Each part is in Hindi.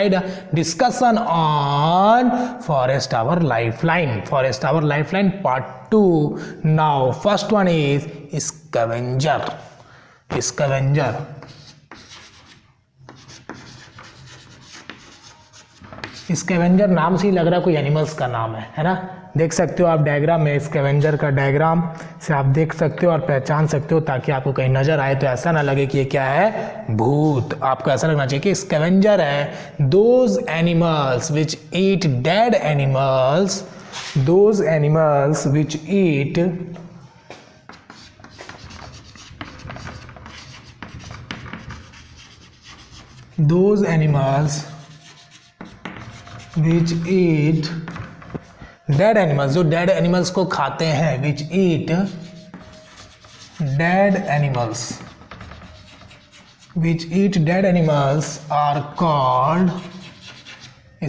inside a discussion on Forest Our Lifeline. Forest Our Lifeline Part 2. Now, first one is scavenger. Scavenger. Scavenger नाम से ही लग रहा है कोई एनिमल्स का नाम है ना। देख सकते हो आप डायग्राम में, स्कैवेंजर का डायग्राम से आप देख सकते हो और पहचान सकते हो, ताकि आपको कहीं नजर आए तो ऐसा ना लगे कि ये क्या है, भूत। आपको ऐसा लगना चाहिए कि स्कैवेंजर है those animals which eat dead animals, those animals which eat those animals which eat dead animals, जो dead animals को खाते हैं, which eat dead animals, which eat dead animals are called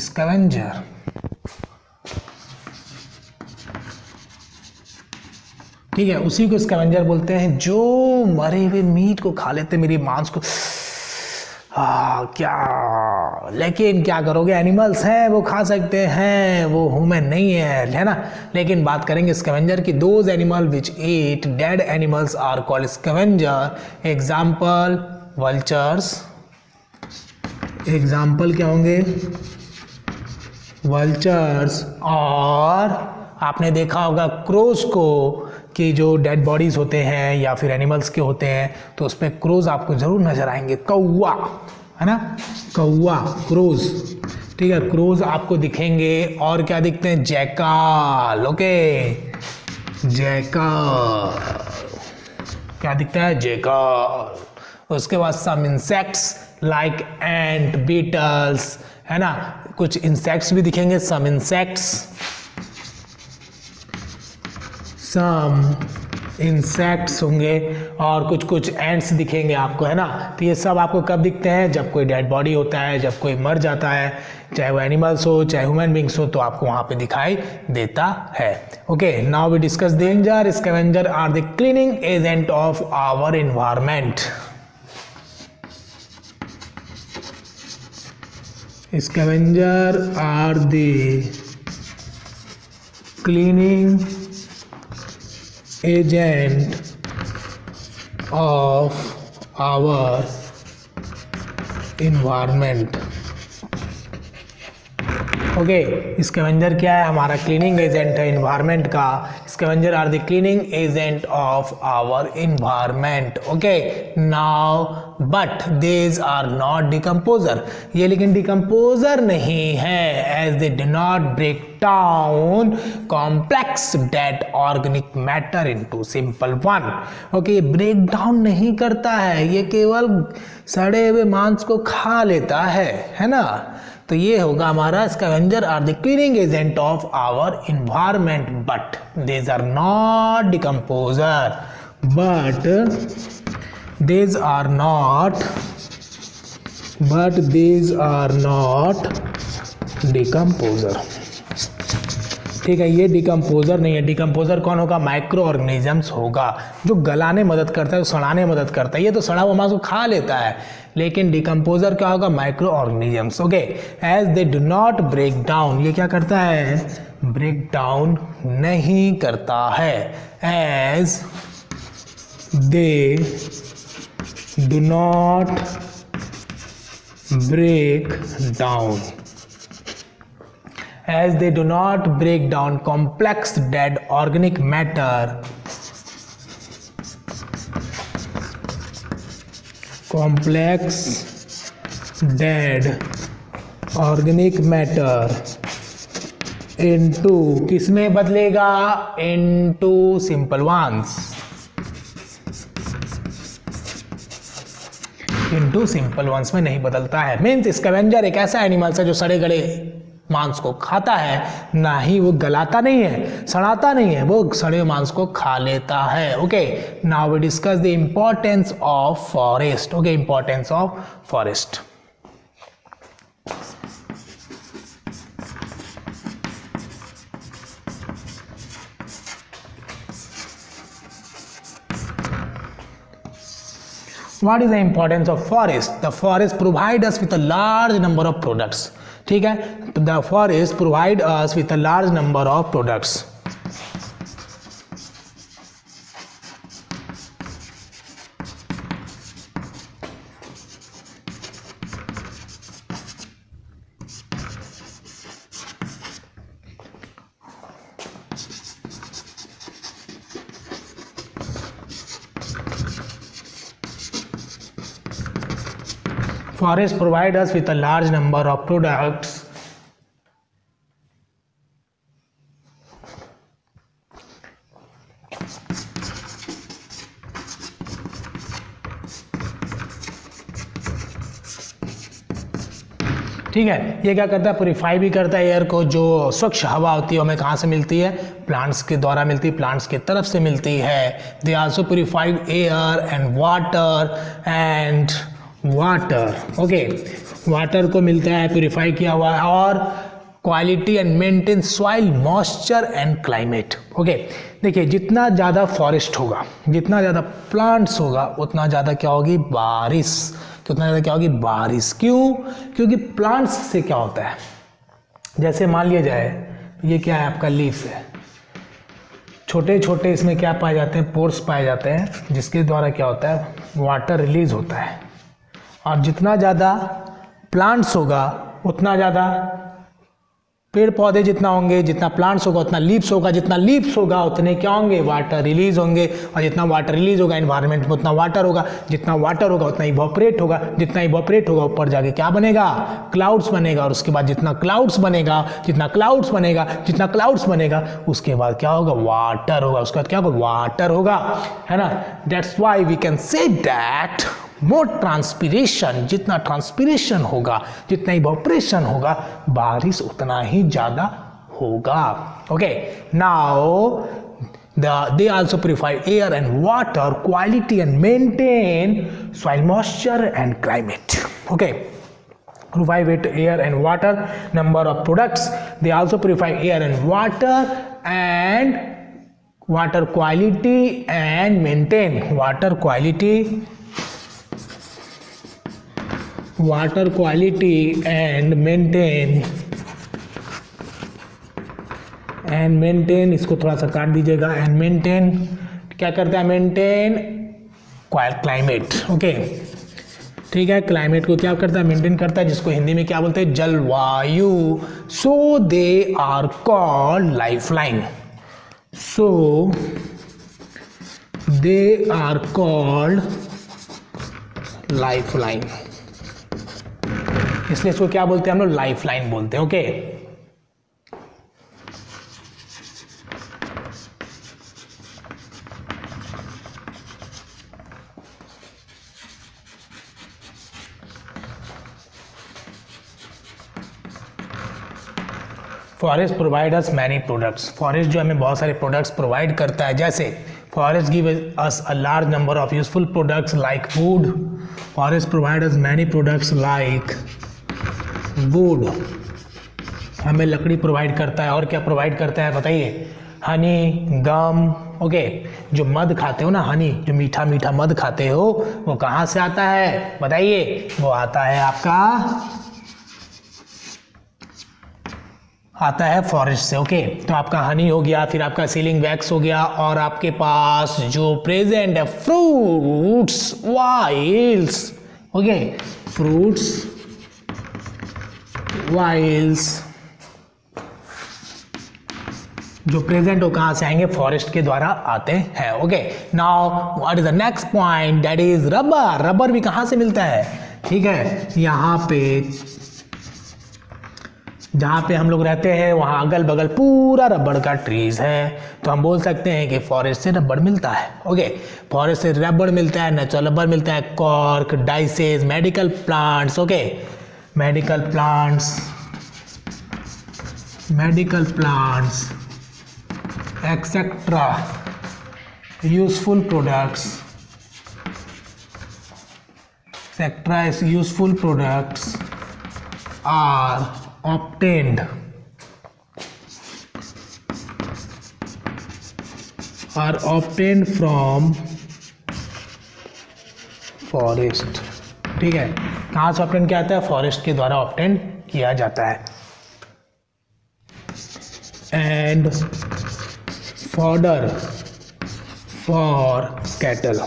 scavenger. ठीक है, उसी को स्कैवेंजर बोलते हैं जो मरे हुए मीट को खा लेते, मेरी मांस को। क्या, लेकिन क्या करोगे, एनिमल्स हैं वो खा सकते हैं, वो ह्यूमन नहीं है ना। लेकिन बात करेंगे स्कैवेंजर की, those animal which eat dead animals are called scavenger. Example vultures, example क्या होंगे, वल्चर्स। और आपने देखा होगा क्रोज को, कि जो डेड बॉडीज होते हैं या फिर एनिमल्स के होते हैं तो उस पर क्रोज आपको जरूर नजर आएंगे। कौवा है ना, कौवा, क्रोज। ठीक है, क्रोज आपको दिखेंगे। और क्या दिखते हैं, जैकाल। ओके, जैकाल क्या दिखता है, जैकाल। उसके बाद सम इंसेक्ट्स लाइक एंट, बीटल्स, है ना, कुछ इंसेक्ट्स भी दिखेंगे, सम इंसेक्ट्स, सम इंसेक्ट्स होंगे। और कुछ कुछ एंट्स दिखेंगे आपको, है ना। तो ये सब आपको कब दिखते हैं, जब कोई डेड बॉडी होता है, जब कोई मर जाता है, चाहे वो एनिमल्स हो चाहे ह्यूमन बींग्स हो, तो आपको वहाँ पे दिखाई देता है। Okay, now we discuss danger. Scavenger are the cleaning agent of our environment. Scavenger are the cleaning agent of our environment. Okay, scavenger क्या है, हमारा क्लीनिंग एजेंट है इन्वायरमेंट का। Scavenger are the cleaning agent of our environment. Okay, now but these are not decomposer. ये लेकिन डिकम्पोजर नहीं है, as they do not break down complex dead organic matter into simple one. Okay, break down नहीं करता है, ये केवल सड़े हुए मांस को खा लेता है ना। तो ये होगा हमारा scavenger are the cleaning agent of our environment, but these are not decomposer, but these are not decomposer. ठीक है, ये डिकम्पोजर नहीं है। डिकम्पोजर कौन होगा, माइक्रो ऑर्गेनिजम्स होगा, जो गलाने मदद करता है, जो सड़ाने मदद करता है। ये तो सड़ा हुआ मांस को खा लेता है, लेकिन डिकम्पोजर क्या होगा, microorganisms. Okay, as they do not break down, ये क्या करता है, ब्रेक डाउन नहीं करता है। As they do not break down, as they do not break down complex dead organic matter, complex dead organic matter into, किसमें बदलेगा, into simple ones, into simple ones में नहीं बदलता है। मीन्स स्कैवेंजर एक ऐसा एनिमल्स है जो सड़े गले मांस को खाता है, ना ही वो गलाता नहीं है, सड़ाता नहीं है, वो सड़े मांस को खा लेता है। Okay, now we discuss the importance of forest. Okay, importance of forest. What is the importance of forest? The forest provide us with a large number of products. ठीक है, the forest provide us with a large number of products. Forest provide us with a large number of products. ठीक है, ये क्या करता है, प्योरीफाई भी करता है एयर को। जो स्वच्छ हवा होती है हमें कहाँ से मिलती है, प्लांट्स के द्वारा मिलती है, प्लांट्स की तरफ से मिलती है। They also purified air and water okay, water को मिलता है प्योरीफाई किया हुआ है। और quality and maintain soil moisture and climate. Okay, देखिए जितना ज़्यादा फॉरेस्ट होगा, जितना ज़्यादा प्लांट्स होगा, उतना ज़्यादा क्या होगी, बारिश। उतना ज़्यादा क्या होगी, बारिश। क्यों? क्योंकि प्लांट्स से क्या होता है, जैसे मान लिया जाए ये क्या है, आपका लीफ है, छोटे छोटे इसमें क्या पाए जाते हैं, पोर्स पाए जाते हैं, जिसके द्वारा क्या होता है, वाटर रिलीज होता है। और जितना ज़्यादा प्लांट्स होगा उतना ज़्यादा पेड़ पौधे जितना होंगे, जितना प्लांट्स होगा उतना लीव्स होगा, जितना लीव्स होगा उतने क्या होंगे, वाटर रिलीज होंगे। और जितना वाटर रिलीज होगा एनवायरनमेंट में उतना वाटर होगा, जितना वाटर होगा उतना इवोपरेट होगा, जितना इवोपरेट होगा ऊपर जाके क्या बनेगा, क्लाउड्स बनेगा। और उसके बाद जितना क्लाउड्स बनेगा, जितना क्लाउड्स बनेगा, जितना क्लाउड्स बनेगा, उसके बाद क्या होगा, वाटर होगा। उसके बाद क्या होगा, वाटर होगा, है ना। That's why we can say that more transpiration, जितना ट्रांसपिरेशन होगा, जितना इवोपरेशन होगा, बारिश उतना ही ज़्यादा होगा। Okay, now they also purify air and water quality and maintain soil moisture and climate. Okay, purify with air and water, number of products. They also purify air and water quality and maintain water quality and maintain इसको थोड़ा सा काट दीजिएगा। एंड मेंटेन क्या करता है, मेंटेन क्लाइमेट। ओके, ठीक है, क्लाइमेट को क्या करता है, मेंटेन करता है, जिसको हिंदी में क्या बोलते हैं, जलवायु। So they are called lifeline. So they are called lifeline, इसलिए इसको क्या बोलते हैं हम लोग, लाइफलाइन बोलते हैं। Okay, forest provide us many products. Forest जो हमें बहुत सारे प्रोडक्ट्स प्रोवाइड करता है, जैसे forest give us a large number of useful products like would. Forest provide us many products like would, हमें लकड़ी प्रोवाइड करता है। और क्या प्रोवाइड करता है बताइए, हनी, गम। ओके, जो मध खाते हो ना, हनी, जो मीठा मीठा मध खाते हो, वो कहाँ से आता है बताइए, वो आता है फॉरेस्ट से। ओके, तो आपका हनी हो गया, फिर आपका सीलिंग वैक्स हो गया, और आपके पास जो प्रेजेंट है फ्रूट्स वाइल्स। ओके, फ्रूट्स वाइल्स जो प्रेजेंट हो कहाँ से आएंगे, फॉरेस्ट के द्वारा आते हैं। Okay, now what is the next point, that is rubber. Rubber भी कहाँ से मिलता है, ठीक है, यहाँ पे जहाँ पे हम लोग रहते हैं वहाँ अगल बगल पूरा रबड़ का ट्रीज है, तो हम बोल सकते हैं कि फॉरेस्ट से रबड़ मिलता है। ओके, फॉरेस्ट से रबड़ मिलता है, नेचुरल रबड़ मिलता है, cork, dyes, medical plants. Okay, medical plants etcetera useful products are obtained forest, ठीक है, कहाँ से ऑब्टेन किया जाता है? फॉरेस्ट के द्वारा ऑब्टेन किया जाता है। एंड फॉडर फॉर कैटल,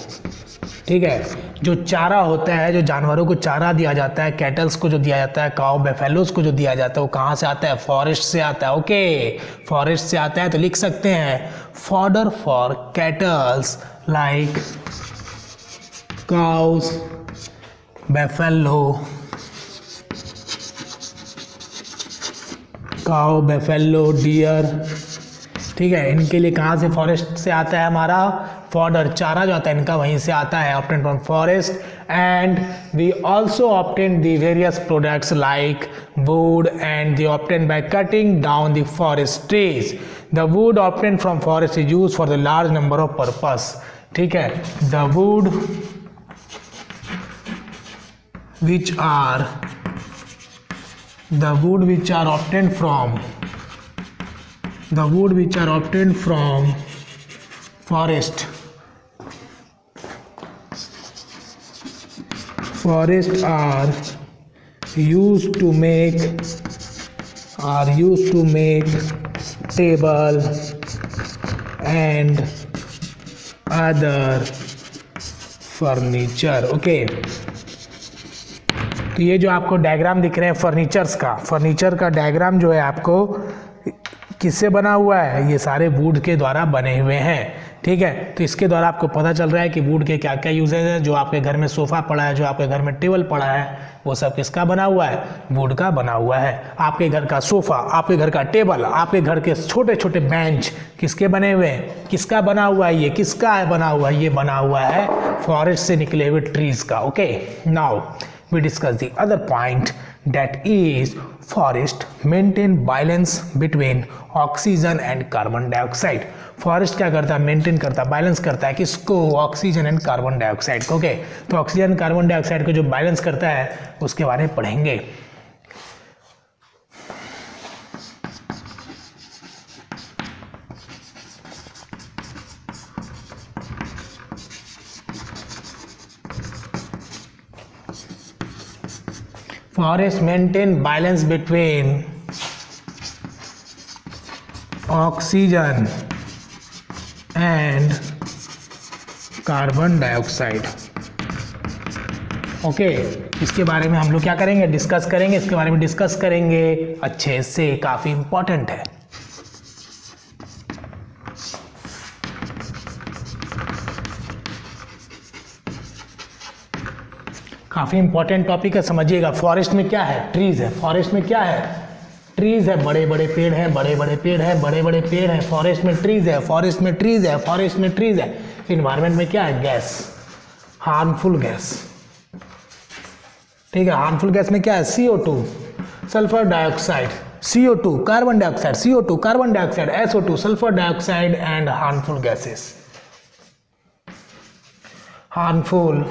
ठीक है, जो चारा होता है, जो जानवरों को चारा दिया जाता है, कैटल्स को जो दिया जाता है, काउ बेफेलोस को जो दिया जाता है, वो कहाँ से आता है? फॉरेस्ट से आता है। ओके, फॉरेस्ट से आता है, तो लिख सकते हैं fodder for cattles like cows, buffalo, cow, buffalo, deer, ठीक है, इनके लिए कहाँ से फॉरेस्ट से आता है? हमारा फॉडर, चारा जो आता है इनका वहीं से आता है, obtain from forest. And we also obtain the various products like wood and they obtain by cutting down the forest trees. The wood obtain from forest is use for the large number of purpose, ठीक है, the wood which are obtained from forest are used to make table and other furniture। Okay, तो ये जो आपको डायग्राम दिख रहे हैं फर्नीचर का डायग्राम जो है आपको किससे बना हुआ है? ये सारे वुड के द्वारा बने हुए हैं, ठीक है। तो इसके द्वारा आपको पता चल रहा है कि वुड के क्या क्या यूजेज हैं। जो आपके घर में सोफ़ा पड़ा है, जो आपके घर में टेबल पड़ा है, वो सब किसका बना हुआ है? वुड का बना हुआ है। आपके घर का सोफ़ा, आपके घर का टेबल, आपके घर के छोटे छोटे बेंच किसके बने हुए हैं? किसका बना हुआ है? ये किसका है बना हुआ है? ये बना हुआ है फॉरेस्ट से निकले हुए ट्रीज का। Okay, now we discuss the other point, that is forest maintain balance between oxygen and carbon dioxide। Forest क्या करता है? मेंटेन करता है, बैलेंस करता है किसको? ऑक्सीजन एंड कार्बन डाइऑक्साइड को। ओके, तो ऑक्सीजन कार्बन डाइऑक्साइड को जो बैलेंस करता है उसके बारे में पढ़ेंगे। Forests maintain balance between oxygen and carbon dioxide। Okay, इसके बारे में हम लोग क्या करेंगे? डिस्कस करेंगे, इसके बारे में डिस्कस करेंगे अच्छे से, काफ़ी इंपॉर्टेंट है। काफ़ी इंपॉर्टेंट टॉपिक है, समझिएगा। फॉरेस्ट में क्या है? ट्रीज है। फॉरेस्ट में क्या है? ट्रीज है, बड़े बड़े पेड़ हैं, बड़े बड़े पेड़ हैं, बड़े बड़े पेड़ हैं। फॉरेस्ट में ट्रीज है, फॉरेस्ट में ट्रीज है, फॉरेस्ट में ट्रीज है। इन्वायरमेंट में क्या है? गैस, हार्मफुल गैस, ठीक है। हार्मफुल गैस में क्या है? CO2, sulphur dioxide, CO2, carbon dioxide, CO2, carbon dioxide, SO2, sulphur dioxide and harmful gases, harmful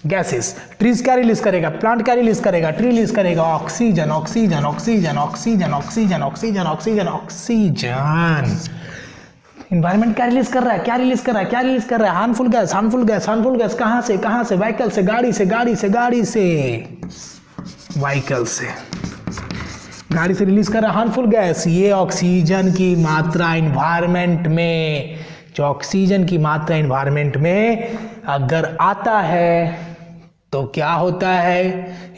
gases. Trees क्या रिलीज करेगा? प्लांट क्या रिलीज करेगा? ट्री रिलीज करेगा oxygen, oxygen, oxygen, oxygen, oxygen, oxygen, oxygen, oxygen. Environment क्या रिलीज कर रहा है? क्या रिलीज कर रहा है? क्या रिलीज कर रहा है? Harmful gas, harmful gas, harmful gas. कहाँ से? कहाँ से? व्हीकल से, गाड़ी से, गाड़ी से, गाड़ी से, व्हीकल से, गाड़ी से रिलीज कर रहा है हार्मफुल गैस। ये ऑक्सीजन की मात्रा इन्वायरमेंट में, जो ऑक्सीजन की मात्रा इन्वायरमेंट में अगर आता है तो क्या होता है?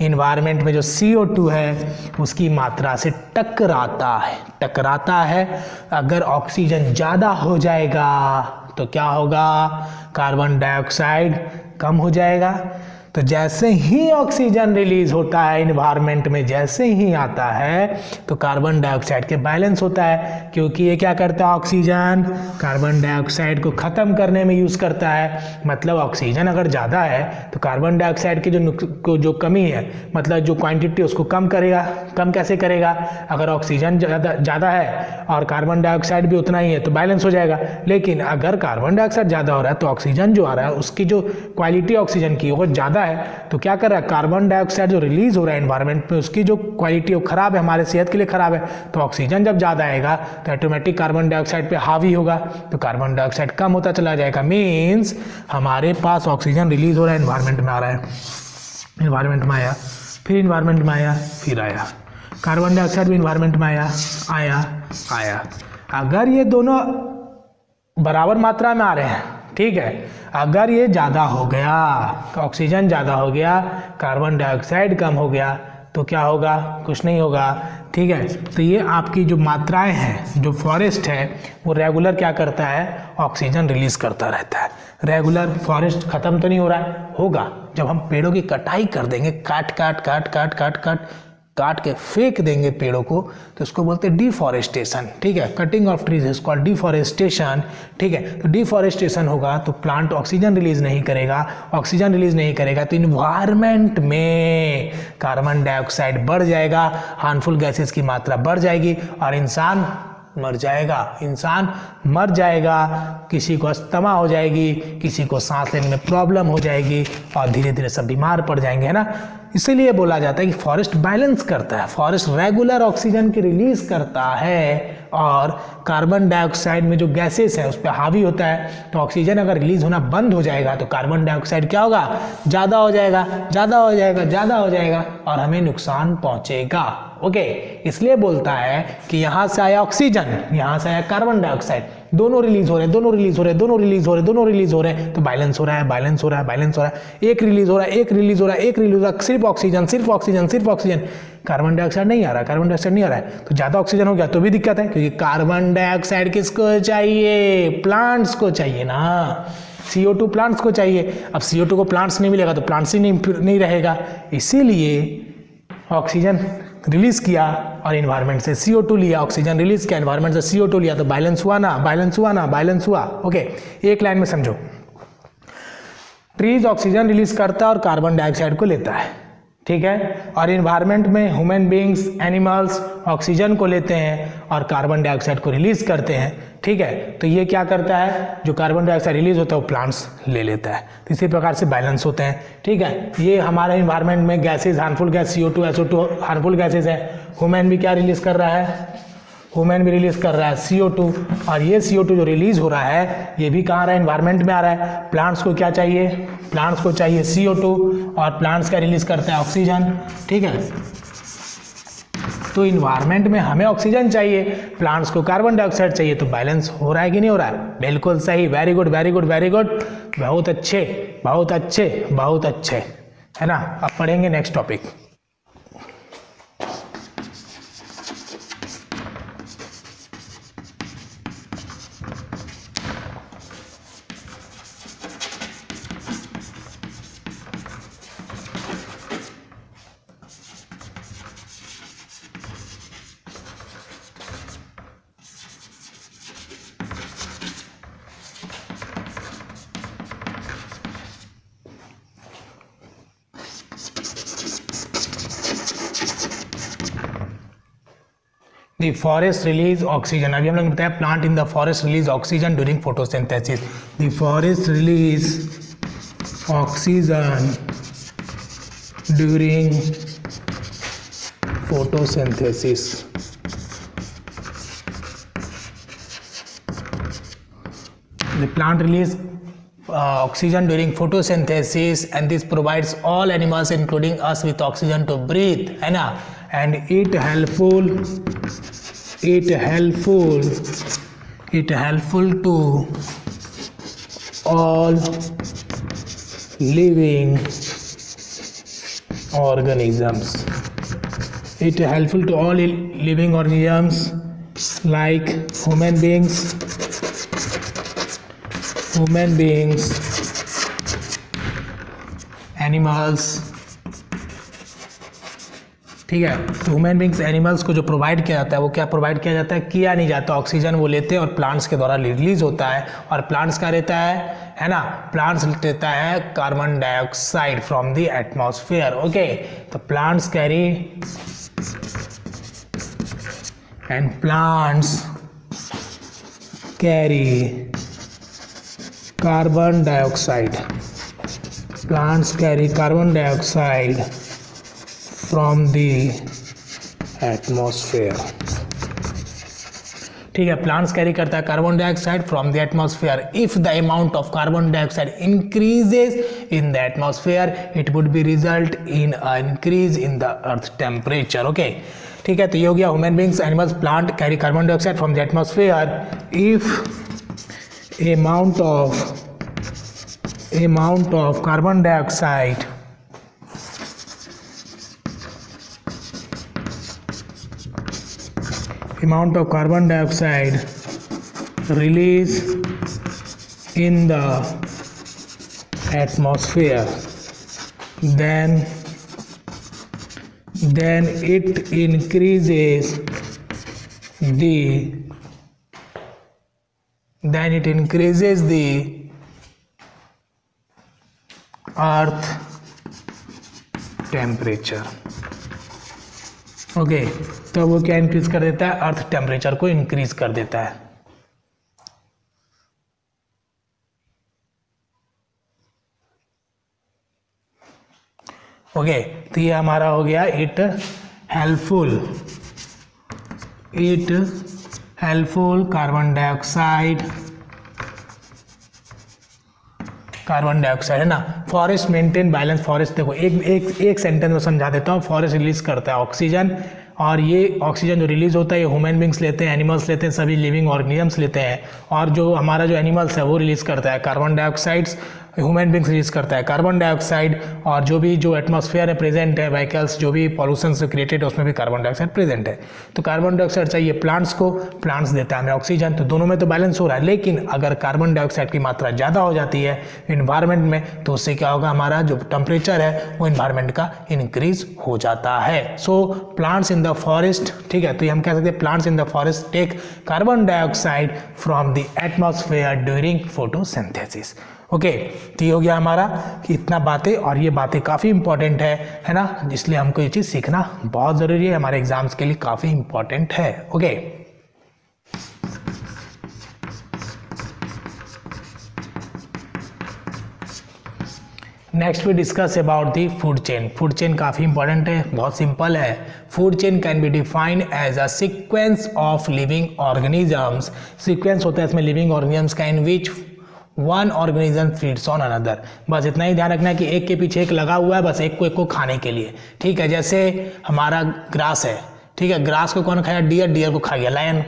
इन्वायरमेंट में जो CO2 है उसकी मात्रा से टकराता है। अगर ऑक्सीजन ज़्यादा हो जाएगा तो क्या होगा? कार्बन डाइऑक्साइड कम हो जाएगा। तो जैसे ही ऑक्सीजन रिलीज होता है इन्वायरमेंट में, जैसे ही आता है तो कार्बन डाइऑक्साइड के बैलेंस होता है, क्योंकि ये क्या करता है? ऑक्सीजन कार्बन डाइऑक्साइड को ख़त्म करने में यूज़ करता है। मतलब ऑक्सीजन अगर ज़्यादा है तो कार्बन डाइऑक्साइड की जो कमी है, मतलब जो क्वांटिटी, उसको कम करेगा। कम कैसे करेगा? अगर ऑक्सीजन ज़्यादा है और कार्बन डाइऑक्साइड भी उतना ही है तो बैलेंस हो जाएगा। लेकिन अगर कार्बन डाइऑक्साइड ज़्यादा हो रहा है तो ऑक्सीजन जो आ रहा है उसकी जो क्वालिटी ऑक्सीजन की वो ज़्यादा है, है तो क्या कर रहा है, कार्बन डाइऑक्साइड जो रिलीज हो रहा है एनवायरनमेंट में उसकी जो क्वालिटी वो खराब है, हमारे सेहत के लिए खराब है। तो ऑक्सीजन जब ज़्यादा आएगा तो ऑटोमेटिक कार्बन डाइऑक्साइड पे हावी होगा, तो कार्बन डाइऑक्साइड कम होता चला जाएगा। मीन्स हमारे पास ऑक्सीजन रिलीज हो रहा है, एनवायरनमेंट में आ रहा है, एनवायरनमेंट में आया, फिर एनवायरनमेंट में आया, फिर आया, कार्बन डाइऑक्साइड भी एनवायरनमेंट में आया आया आया। अगर ये दोनों बराबर मात्रा में आ रहे हैं, ठीक है, अगर ये ज़्यादा हो गया, ऑक्सीजन ज़्यादा हो गया, कार्बन डाइऑक्साइड कम हो गया, तो क्या होगा, कुछ नहीं होगा, ठीक है। तो ये आपकी जो मात्राएं हैं, जो फॉरेस्ट है वो रेगुलर क्या करता है, ऑक्सीजन रिलीज करता रहता है। रेगुलर फॉरेस्ट खत्म तो नहीं हो रहा है, होगा जब हम पेड़ों की कटाई कर देंगे, काट काट काट काट काट काट काट के फेंक देंगे पेड़ों को, तो उसको बोलते हैं डिफॉरेस्टेशन, ठीक है। Cutting of trees is called deforestation, ठीक है। तो डिफॉरेस्टेशन होगा तो प्लांट ऑक्सीजन रिलीज नहीं करेगा, ऑक्सीजन रिलीज नहीं करेगा तो इन्वायरमेंट में कार्बन डाइऑक्साइड बढ़ जाएगा, हार्मफुल गैसेस की मात्रा बढ़ जाएगी और इंसान मर जाएगा, इंसान मर जाएगा, किसी को अस्थमा हो जाएगी, किसी को सांस लेने में प्रॉब्लम हो जाएगी और धीरे धीरे सब बीमार पड़ जाएंगे, है ना। इसीलिए बोला जाता है कि फॉरेस्ट बैलेंस करता है, फॉरेस्ट रेगुलर ऑक्सीजन की रिलीज करता है और कार्बन डाइऑक्साइड में जो गैसेस है उस पर हावी होता है। तो ऑक्सीजन अगर रिलीज होना बंद हो जाएगा तो कार्बन डाइऑक्साइड क्या होगा, ज़्यादा हो जाएगा, ज़्यादा हो जाएगा, ज़्यादा हो जाएगा और हमें नुकसान पहुंचेगा। ओके, इसलिए बोलता है कि यहाँ से आया ऑक्सीजन, यहाँ से आया कार्बन डाइऑक्साइड, दोनों रिलीज हो रहे हैं, दोनों रिलीज हो रहे हैं, दोनों रिलीज हो रहे हैं, दोनों रिलीज हो रहे हैं, तो बैलेंस हो रहा है, बैलेंस हो रहा है, बैलेंस हो रहा है। एक रिलीज हो रहा है, एक रिलीज हो रहा है, एक रिलीज हो रहा है, सिर्फ ऑक्सीजन, सिर्फ ऑक्सीजन, सिर्फ ऑक्सीजन, कार्बन डाइऑक्साइड नहीं आ रहा, कार्बन डाइऑक्साइड नहीं आ रहा है। तो ज़्यादा ऑक्सीजन हो गया तो भी दिक्कत है, क्योंकि कार्बन डाइऑक्साइड किसको चाहिए, प्लांट्स को चाहिए ना, CO2 प्लांट्स को चाहिए। अब CO2 को प्लांट्स नहीं मिलेगा तो प्लांट्स ही नहीं रहेगा, इसीलिए ऑक्सीजन रिलीज किया और इन्वायरमेंट से CO2 लिया, ऑक्सीजन रिलीज किया, इन्वायरमेंट से CO2 लिया, तो बैलेंस हुआ ना, बैलेंस हुआ ना, बैलेंस हुआ। ओके, एक लाइन में समझो, ट्रीज ऑक्सीजन रिलीज करता है और कार्बन डाइऑक्साइड को लेता है, ठीक है, और इन्वायरमेंट में ह्यूमन बींग्स, एनिमल्स ऑक्सीजन को लेते हैं और कार्बन डाइऑक्साइड को रिलीज करते हैं, ठीक है। तो ये क्या करता है, जो कार्बन डाइऑक्साइड रिलीज होता है वो प्लांट्स ले लेता है, तो इसी प्रकार से बैलेंस होते हैं, ठीक है। ये हमारे इन्वायरमेंट में gases, harmful gas CO2 SO2 harmful gases है। ह्यूमन भी क्या रिलीज कर रहा है, ह्यूमन भी रिलीज कर रहा है CO2, और ये CO2 जो रिलीज हो रहा है ये भी कहाँ आ रहा है, इन्वायरमेंट में आ रहा है। प्लांट्स को क्या चाहिए, प्लांट्स को चाहिए CO2 और प्लांट्स क्या रिलीज करता है, ऑक्सीजन, ठीक है। तो इन्वायरमेंट में हमें ऑक्सीजन चाहिए, प्लांट्स को कार्बन डाइऑक्साइड चाहिए, तो बैलेंस हो रहा है कि नहीं हो रहा है, बिल्कुल सही, very good very good very good, बहुत अच्छे बहुत अच्छे बहुत अच्छे, है ना। अब पढ़ेंगे next topic. The forest release oxygen. अभी हम लोग ने बताया plant in the forest release oxygen during photosynthesis. The forest release oxygen during photosynthesis. The plant release oxygen during photosynthesis and this provides all animals including us with oxygen to breathe, है ना, and it helpful to all living organisms. It helpful to all living organisms like human beings, animals, ठीक है। तो ह्यूमन बींग्स, एनिमल्स को जो प्रोवाइड किया जाता है वो क्या प्रोवाइड किया जाता है, किया नहीं जाता, ऑक्सीजन वो लेते हैं और प्लांट्स के द्वारा रिलीज होता है। और प्लांट्स क्या रहता है ना, प्लांट्स लेता है carbon dioxide from the atmosphere. Okay, तो plants carry and plants carry carbon dioxide plants carry carbon dioxide from the atmosphere. ठीक है, प्लांट्स कैरी करता है carbon dioxide from the atmosphere. If the amount of carbon dioxide increases in the atmosphere it would be result in a increase in the earth temperature. Okay, ठीक है, तो ये हो गया human beings, animals, plant carry carbon dioxide from the atmosphere if amount of carbon dioxide release in the atmosphere, then it increases the earth temperature. Okay, तो वो क्या इंक्रीज कर देता है? अर्थ टेम्परेचर को इंक्रीज कर देता है. ओके, तो ये हमारा हो गया इट हेल्पफुल कार्बन डाइऑक्साइड है ना. Forest maintain balance. फॉरेस्ट देखो, एक सेंटेंस में समझा देता हूँ. फॉरेस्ट रिलीज करता है ऑक्सीजन, और ये ऑक्सीजन जो रिलीज होता है ये ह्यूमन बींग्स लेते हैं, एनिमल्स लेते हैं, सभी लिविंग ऑर्गेनिजम्स लेते हैं. और जो हमारा जो एनिमल्स है वो रिलीज करता है carbon dioxides, human beings release करता है कार्बन डाइऑक्साइड. और जो एटमॉस्फेयर में प्रेजेंट है, व्हीकल्स जो भी पॉल्यूशन से क्रिएटेड है उसमें भी कार्बन डाइऑक्साइड प्रेजेंट है. तो कार्बन डाइऑक्साइड चाहिए प्लांट्स को, प्लांट्स देता है हमें ऑक्सीजन. तो दोनों में तो बैलेंस हो रहा है. लेकिन अगर कार्बन डाइऑक्साइड की मात्रा ज़्यादा हो जाती है इन्वायरमेंट में तो उससे क्या होगा? हमारा जो टेम्परेचर है वो इन्वायरमेंट का इंक्रीज हो जाता है. So plants in the forest, ठीक है, तो ये हम कह सकते हैं plants in the forest take carbon dioxide from the atmosphere during photosynthesis. Okay, तो ये हो गया हमारा इतना बातें, और ये बातें काफ़ी इंपॉर्टेंट है ना, इसलिए हमको ये चीज़ सीखना बहुत ज़रूरी है, हमारे एग्जाम्स के लिए काफ़ी इंपॉर्टेंट है. Okay, next we discuss about the food chain. Food chain काफ़ी इंपॉर्टेंट है, बहुत सिंपल है. Food chain can be defined as a sequence of living organisms. Sequence होता है इसमें लिविंग ऑर्गेनिजम्स का in which one organism feeds on another. बस इतना ही ध्यान रखना है कि एक के पीछे एक लगा हुआ है, बस एक को खाने के लिए. ठीक है, जैसे हमारा ग्रास है, ठीक है, ग्रास को कौन खाया? डियर. डियर को खा गया लायन.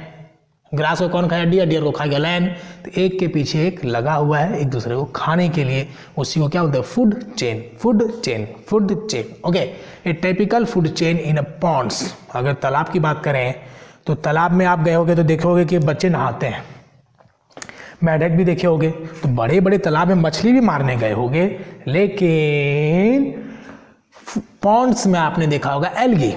ग्रास को कौन खाया? डियर. डियर को खा गया लायन. तो एक के पीछे एक लगा हुआ है एक दूसरे को खाने के लिए, उसी को क्या बोलते हैं? Food chain. Food chain, food chain. Okay, a typical food chain in a ponds. अगर तालाब की बात करें तो तालाब में आप गए होगे तो देखोगे कि बच्चे नहाते हैं, मेढक भी देखे होगे. तो बड़े बड़े तालाब में मछली भी मारने गए होगे, लेकिन पॉन्ड्स में आपने देखा होगा एल्गी.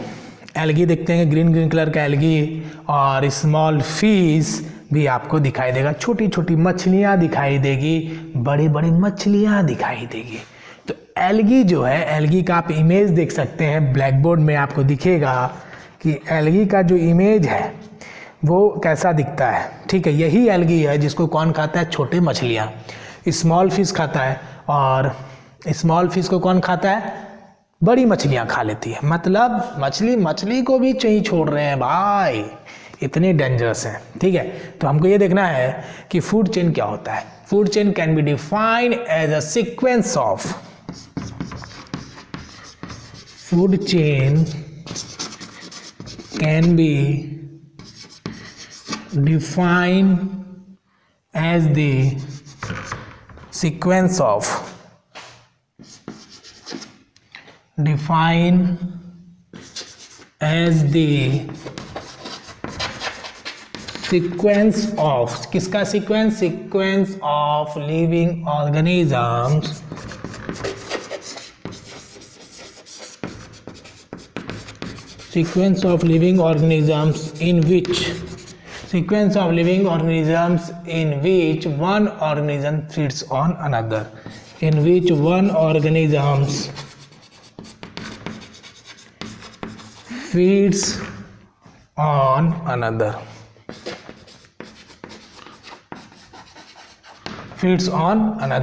एल्गी देखते हैं, ग्रीन ग्रीन कलर का एल्गी, और स्मॉल फिश भी आपको दिखाई देगा. छोटी छोटी मछलियाँ दिखाई देगी, बड़ी बड़ी मछलियाँ दिखाई देगी. तो एल्गी जो है, एल्गी का आप इमेज देख सकते हैं, ब्लैक बोर्ड में आपको दिखेगा कि एल्गी का जो इमेज है वो कैसा दिखता है. ठीक है, यही एल्गी है जिसको कौन खाता है? छोटे मछलियाँ. स्मॉल फिश खाता है, और स्मॉल फिश को कौन खाता है? बड़ी मछलियाँ खा लेती है. मतलब मछली को भी नहीं छोड़ रहे हैं भाई, इतने डेंजरस हैं. ठीक है, तो हमको ये देखना है कि फूड चेन क्या होता है. Food chain can be defined as a sequence of. Food chain can be defined as the sequence of किसका sequence? Sequence of living organisms sequence of living organisms in which one organism feeds on another. In which one organism feeds on another.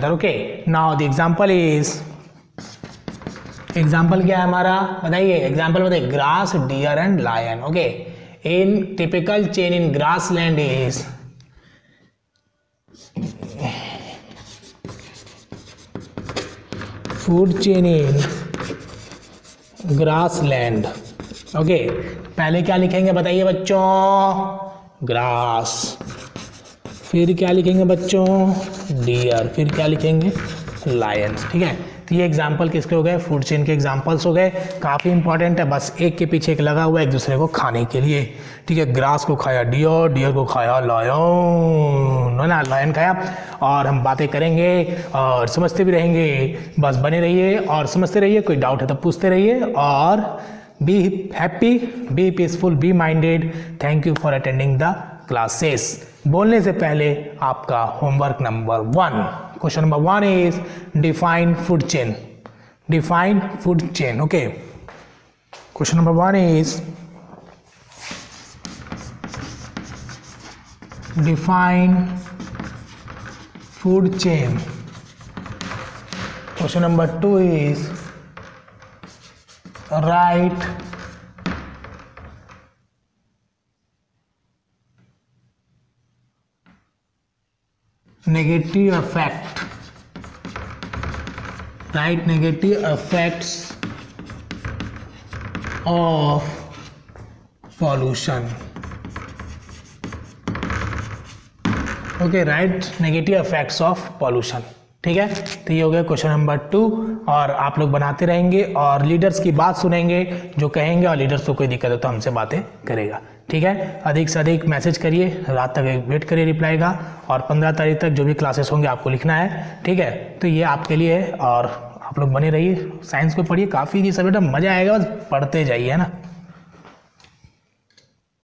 Okay, now the example is example क्या है हमारा, बताइए एग्जाम्पल बताइए, grass, deer and lion. Okay, in typical chain in grassland is food chain in grassland. Okay, पहले क्या लिखेंगे बताइए बच्चों, ग्रास, फिर क्या लिखेंगे बच्चों, डियर, फिर क्या लिखेंगे, लायन। ठीक है, तो ये एग्जाम्पल किसके हो गए, फूड चेन के एग्जाम्पल्स हो गए। काफ़ी इंपॉर्टेंट है, बस एक के पीछे एक लगा हुआ है एक दूसरे को खाने के लिए। ठीक है, ग्रास को खाया डियर, डियर को खाया लायन, है ना, लायन खाया। और हम बातें करेंगे और समझते भी रहेंगे, बस बने रहिए और समझते रहिए, कोई डाउट है तो पूछते रहिए। और be happy, be peaceful, be minded. Thank you for attending the classes. बोलने से पहले आपका homework number 1, question number 1 is define food chain. Define food chain. Okay, question number 1 is define food chain. Question number 2 is write negative effect, write negative effects of pollution. Okay, write negative effects of pollution. ठीक है, तो ये हो गया क्वेश्चन नंबर 2। और आप लोग बनाते रहेंगे और लीडर्स की बात सुनेंगे, जो कहेंगे, और लीडर्स को कोई दिक्कत हो तो हमसे बातें करेगा। ठीक है, अधिक से अधिक मैसेज करिए, रात तक वेट करिए रिप्लाई का। और 15 तारीख तक जो भी क्लासेस होंगे आपको लिखना है। ठीक है, तो ये आपके लिए है और आप लोग बने रहिए, साइंस को पढ़िए, काफ़ी ये सब बेटा मज़ा आएगा, बस पढ़ते जाइए, है ना।